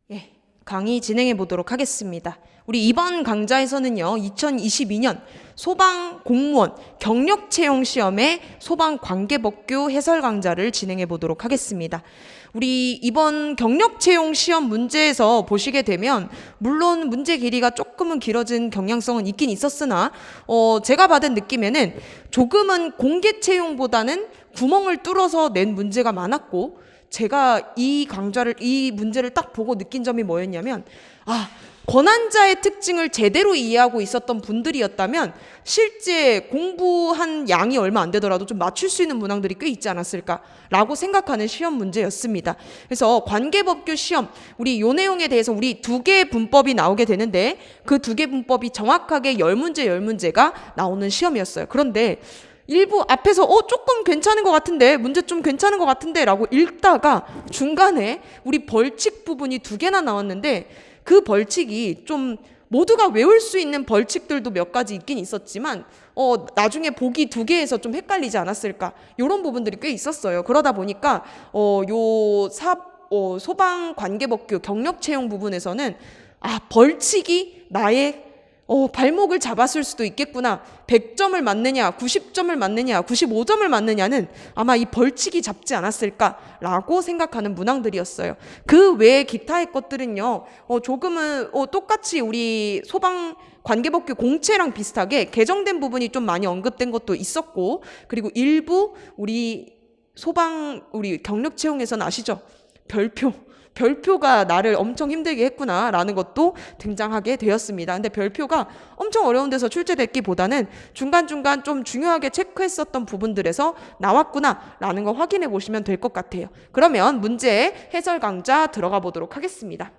예, 강의 진행해 보도록 하겠습니다. 우리 이번 강좌에서는요, 2022년 소방 공무원 경력 채용 시험의 소방 관계법규 해설 강좌를 진행해 보도록 하겠습니다. 우리 이번 경력 채용 시험 문제에서 보시게 되면 물론 문제 길이가 조금은 길어진 경향성은 있긴 있었으나 제가 받은 느낌에는 조금은 공개 채용보다는 구멍을 뚫어서 낸 문제가 많았고, 제가 이 문제를 딱 보고 느낀 점이 뭐였냐면, 권한자의 특징을 제대로 이해하고 있었던 분들이었다면 실제 공부한 양이 얼마 안 되더라도 좀 맞출 수 있는 문항들이 꽤 있지 않았을까라고 생각하는 시험 문제였습니다. 그래서 관계법규 시험, 우리 요 내용에 대해서 우리 2개의 문법이 나오게 되는데, 그 2개 문법이 정확하게 10문제가 나오는 시험이었어요. 그런데 일부 앞에서 조금 괜찮은 것 같은데, 문제 좀 괜찮은 것 같은데 라고 읽다가 중간에 우리 벌칙 부분이 2개나 나왔는데, 그 벌칙이 좀 모두가 외울 수 있는 벌칙들도 몇 가지 있긴 있었지만 나중에 보기 2개에서 좀 헷갈리지 않았을까, 이런 부분들이 꽤 있었어요. 그러다 보니까 소방 관계법규 경력 채용 부분에서는 벌칙이 나의 발목을 잡았을 수도 있겠구나. 100점을 맞느냐, 90점을 맞느냐, 95점을 맞느냐는 아마 이 벌칙이 잡지 않았을까라고 생각하는 문항들이었어요. 그 외에 기타의 것들은요, 조금은 똑같이 우리 소방 관계법규 공채랑 비슷하게 개정된 부분이 좀 많이 언급된 것도 있었고, 그리고 일부 우리 경력 채용에서는 아시죠? 별표가 나를 엄청 힘들게 했구나라는 것도 등장하게 되었습니다. 근데 별표가 엄청 어려운 데서 출제됐기보다는 중간중간 좀 중요하게 체크했었던 부분들에서 나왔구나라는 거 확인해 보시면 될 것 같아요. 그러면 문제 해설 강좌 들어가 보도록 하겠습니다.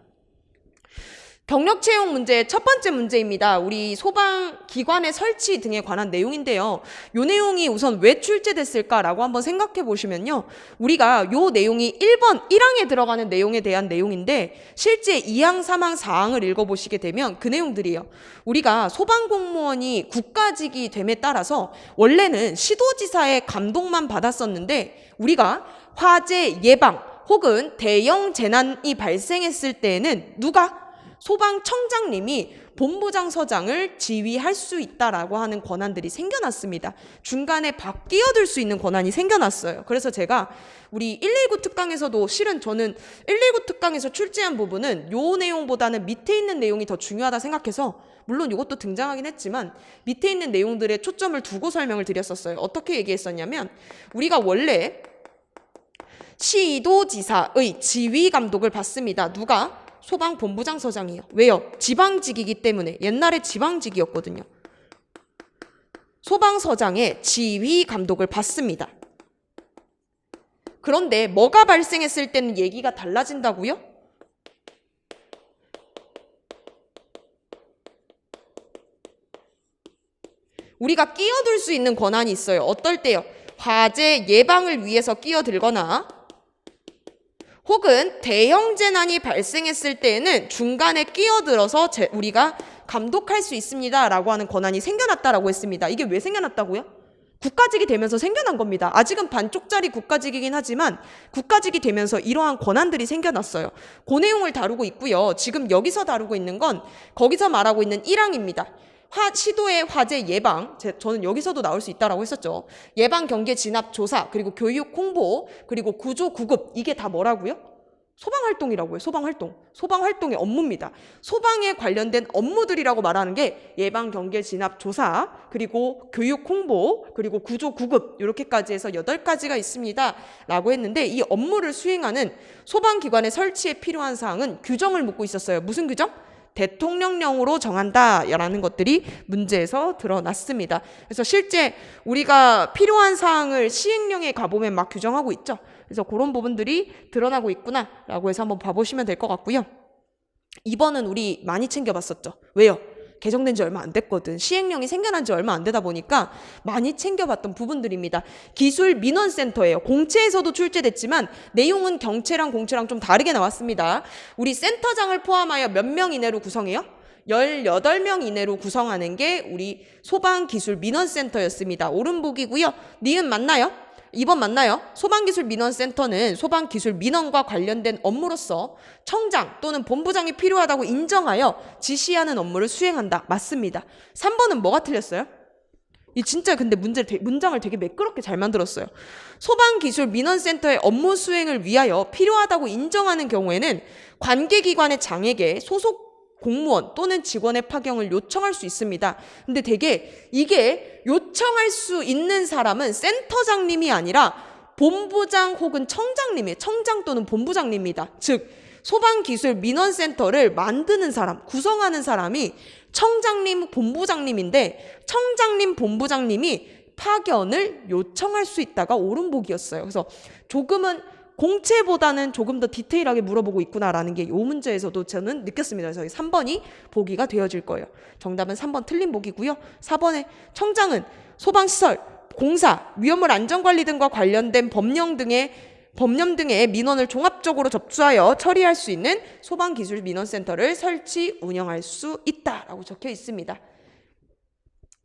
경력 채용 문제 첫 번째 문제입니다. 우리 소방기관의 설치 등에 관한 내용인데요. 이 내용이 우선 왜 출제됐을까라고 한번 생각해 보시면요. 우리가 이 내용이 1번 1항에 들어가는 내용에 대한 내용인데, 실제 2항, 3항, 4항을 읽어보시게 되면 그 내용들이에요. 우리가 소방공무원이 국가직이 됨에 따라서 원래는 시도지사의 감독만 받았었는데, 우리가 화재 예방 혹은 대형 재난이 발생했을 때에는 누가? 소방청장님이 본부장서장을 지휘할 수 있다라고 하는 권한들이 생겨났습니다. 중간에 끼어들 수 있는 권한이 생겨났어요. 그래서 제가 우리 119 특강에서도 실은 저는 119 특강에서 출제한 부분은 요 내용보다는 밑에 있는 내용이 더 중요하다 생각해서, 물론 이것도 등장하긴 했지만 밑에 있는 내용들에 초점을 두고 설명을 드렸었어요. 어떻게 얘기했었냐면, 우리가 원래 시도지사의 지휘 감독을 받습니다. 누가? 소방본부장서장이요. 왜요? 지방직이기 때문에. 옛날에 지방직이었거든요. 소방서장의 지휘 감독을 받습니다. 그런데 뭐가 발생했을 때는 얘기가 달라진다고요? 우리가 끼어들 수 있는 권한이 있어요. 어떨 때요? 화재 예방을 위해서 끼어들거나, 혹은 대형 재난이 발생했을 때에는 중간에 끼어들어서 우리가 감독할 수 있습니다 라고 하는 권한이 생겨났다라고 했습니다. 이게 왜 생겨났다고요? 국가직이 되면서 생겨난 겁니다. 아직은 반쪽짜리 국가직이긴 하지만 국가직이 되면서 이러한 권한들이 생겨났어요. 그 내용을 다루고 있고요. 지금 여기서 다루고 있는 건 거기서 말하고 있는 1항입니다. 시도의 화재 예방, 저는 여기서도 나올 수 있다라고 했었죠. 예방, 경계, 진압, 조사, 그리고 교육, 홍보, 그리고 구조, 구급, 이게 다 뭐라고요? 소방활동이라고요. 소방활동의 업무입니다. 소방에 관련된 업무들이라고 말하는 게 예방, 경계, 진압, 조사, 그리고 교육, 홍보, 그리고 구조, 구급, 이렇게까지 해서 8가지가 있습니다 라고 했는데, 이 업무를 수행하는 소방기관의 설치에 필요한 사항은 규정을 묻고 있었어요. 무슨 규정? 대통령령으로 정한다라는 것들이 문제에서 드러났습니다. 그래서 실제 우리가 필요한 사항을 시행령에 가보면 막 규정하고 있죠. 그래서 그런 부분들이 드러나고 있구나라고 해서 한번 봐보시면 될 것 같고요. 2번은 우리 많이 챙겨봤었죠. 왜요? 개정된 지 얼마 안 됐거든. 시행령이 생겨난 지 얼마 안 되다 보니까 많이 챙겨봤던 부분들입니다. 기술민원센터예요. 공채에서도 출제됐지만 내용은 경채랑 공채랑 좀 다르게 나왔습니다. 우리 센터장을 포함하여 몇 명 이내로 구성해요? 18명 이내로 구성하는 게 우리 소방기술민원센터였습니다. 오른복이고요. 니은 맞나요? 2번 맞나요? 소방기술민원센터는 소방기술민원과 관련된 업무로서 청장 또는 본부장이 필요하다고 인정하여 지시하는 업무를 수행한다. 맞습니다. 3번은 뭐가 틀렸어요? 이 진짜 근데 문장을 되게 매끄럽게 잘 만들었어요. 소방기술민원센터의 업무 수행을 위하여 필요하다고 인정하는 경우에는 관계기관의 장에게 소속 공무원 또는 직원의 파견을 요청할 수 있습니다. 근데 되게 이게 요청할 수 있는 사람은 센터장님이 아니라 본부장 혹은 청장님이에요. 청장 또는 본부장님입니다. 즉 소방기술민원센터를 만드는 사람, 구성하는 사람이 청장님, 본부장님인데 청장님, 본부장님이 파견을 요청할 수 있다가 옳은복이었어요. 그래서 조금은 공채보다는 조금 더 디테일하게 물어보고 있구나라는 게 이 문제에서도 저는 느꼈습니다. 그래서 3번이 보기가 되어질 거예요. 정답은 3번 틀린 보기고요. 4번의 청장은 소방시설, 공사, 위험물 안전관리 등과 관련된 법령 등의 민원을 종합적으로 접수하여 처리할 수 있는 소방기술민원센터를 설치, 운영할 수 있다라고 적혀 있습니다.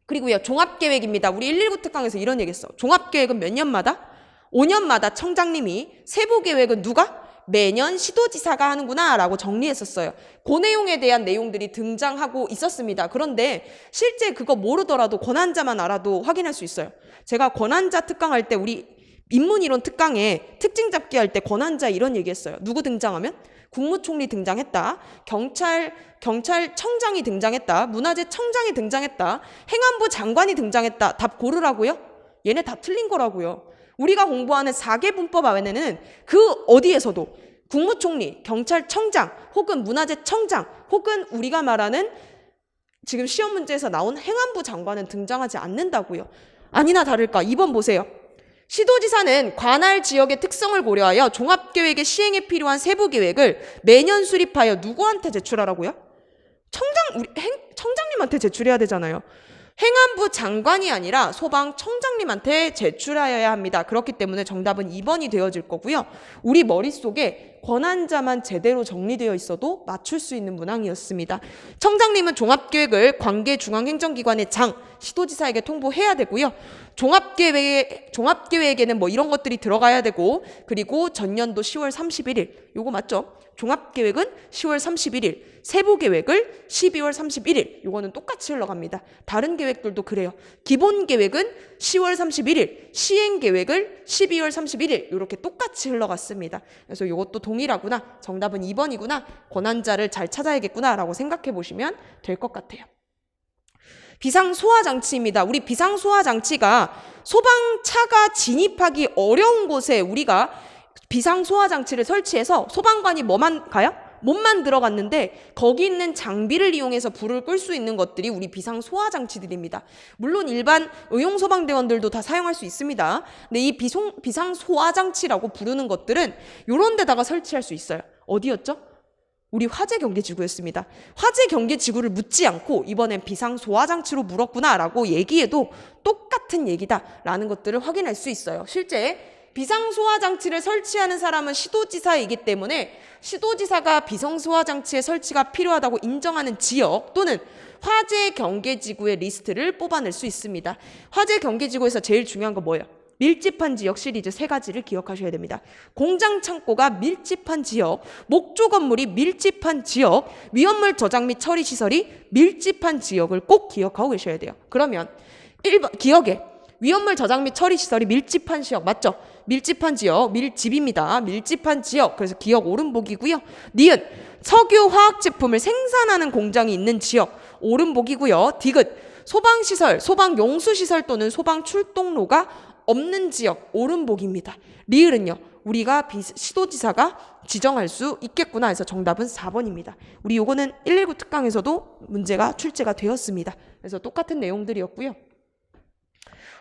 그리고요, 종합계획입니다. 우리 119 특강에서 이런 얘기 했어. 종합계획은 몇 년마다? 5년마다 청장님이, 세부계획은 누가? 매년 시도지사가 하는구나 라고 정리했었어요. 그 내용에 대한 내용들이 등장하고 있었습니다. 그런데 실제 그거 모르더라도 권한자만 알아도 확인할 수 있어요. 제가 권한자 특강할 때 우리 인문이론 특강에 특징 잡기 할 때 권한자 이런 얘기했어요. 누구 등장하면? 국무총리 등장했다. 경찰청장이 등장했다. 문화재청장이 등장했다. 행안부 장관이 등장했다. 답 고르라고요? 얘네 다 틀린 거라고요. 우리가 공부하는 4개 분법 안에는 그 어디에서도 국무총리, 경찰청장, 혹은 문화재청장, 혹은 우리가 말하는 지금 시험 문제에서 나온 행안부 장관은 등장하지 않는다고요. 아니나 다를까 2번 보세요. 시도지사는 관할 지역의 특성을 고려하여 종합계획의 시행에 필요한 세부계획을 매년 수립하여 누구한테 제출하라고요? 청장님한테 제출해야 되잖아요. 행안부 장관이 아니라 소방청장님한테 제출하여야 합니다. 그렇기 때문에 정답은 2번이 되어질 거고요. 우리 머릿속에 권한자만 제대로 정리되어 있어도 맞출 수 있는 문항이었습니다. 청장님은 종합계획을 관계중앙행정기관의 장, 시도지사에게 통보해야 되고요. 종합계획에는 뭐 이런 것들이 들어가야 되고, 그리고 전년도 10월 31일, 요거 맞죠? 종합계획은 10월 31일, 세부계획을 12월 31일, 요거는 똑같이 흘러갑니다. 다른 계획들도 그래요. 기본계획은 10월 31일, 시행계획을 12월 31일, 이렇게 똑같이 흘러갔습니다. 그래서 요것도 동일하구나, 정답은 2번이구나, 권한자를 잘 찾아야겠구나 라고 생각해 보시면 될 것 같아요. 비상소화장치입니다. 우리 비상소화장치가 소방차가 진입하기 어려운 곳에 우리가 비상소화장치를 설치해서 소방관이 뭐만 가요? 몸만 들어갔는데 거기 있는 장비를 이용해서 불을 끌 수 있는 것들이 우리 비상소화장치들입니다. 물론 일반 의용소방대원들도 다 사용할 수 있습니다. 근데 이 비상소화장치라고 부르는 것들은 이런 데다가 설치할 수 있어요. 어디였죠? 우리 화재경계지구였습니다. 화재경계지구를 묻지 않고 이번엔 비상소화장치로 물었구나 라고 얘기해도 똑같은 얘기다라는 것들을 확인할 수 있어요. 실제 비상소화장치를 설치하는 사람은 시도지사이기 때문에 시도지사가 비상소화장치의 설치가 필요하다고 인정하는 지역 또는 화재경계지구의 리스트를 뽑아낼 수 있습니다. 화재경계지구에서 제일 중요한 거 뭐예요? 밀집한 지역 시리즈 3가지를 기억하셔야 됩니다. 공장 창고가 밀집한 지역, 목조 건물이 밀집한 지역, 위험물 저장 및 처리 시설이 밀집한 지역을 꼭 기억하고 계셔야 돼요. 그러면 1번 기억에 위험물 저장 및 처리 시설이 밀집한 지역 맞죠? 밀집한 지역, 밀집입니다. 밀집한 지역. 그래서 기억 오른복이고요. 니은 석유 화학 제품을 생산하는 공장이 있는 지역 오른복이고요. 디귿 소방시설, 소방용수시설 또는 소방 출동로가 없는 지역 오른복입니다. 리을은요. 우리가 시도지사가 지정할 수 있겠구나 해서 정답은 4번입니다. 우리 요거는 119 특강에서도 문제가 출제가 되었습니다. 그래서 똑같은 내용들이었고요.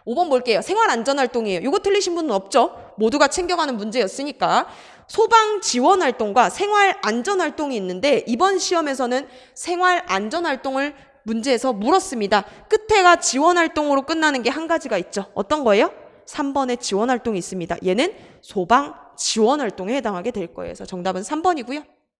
5번 볼게요. 생활안전활동이에요. 이거 틀리신 분은 없죠? 모두가 챙겨가는 문제였으니까. 소방지원활동과 생활안전활동이 있는데 이번 시험에서는 생활안전활동을 문제에서 물었습니다. 끝에가 지원활동으로 끝나는 게 한 가지가 있죠. 어떤 거예요? 3번에 지원활동이 있습니다. 얘는 소방지원활동에 해당하게 될 거예요. 그래서 정답은 3번이고요.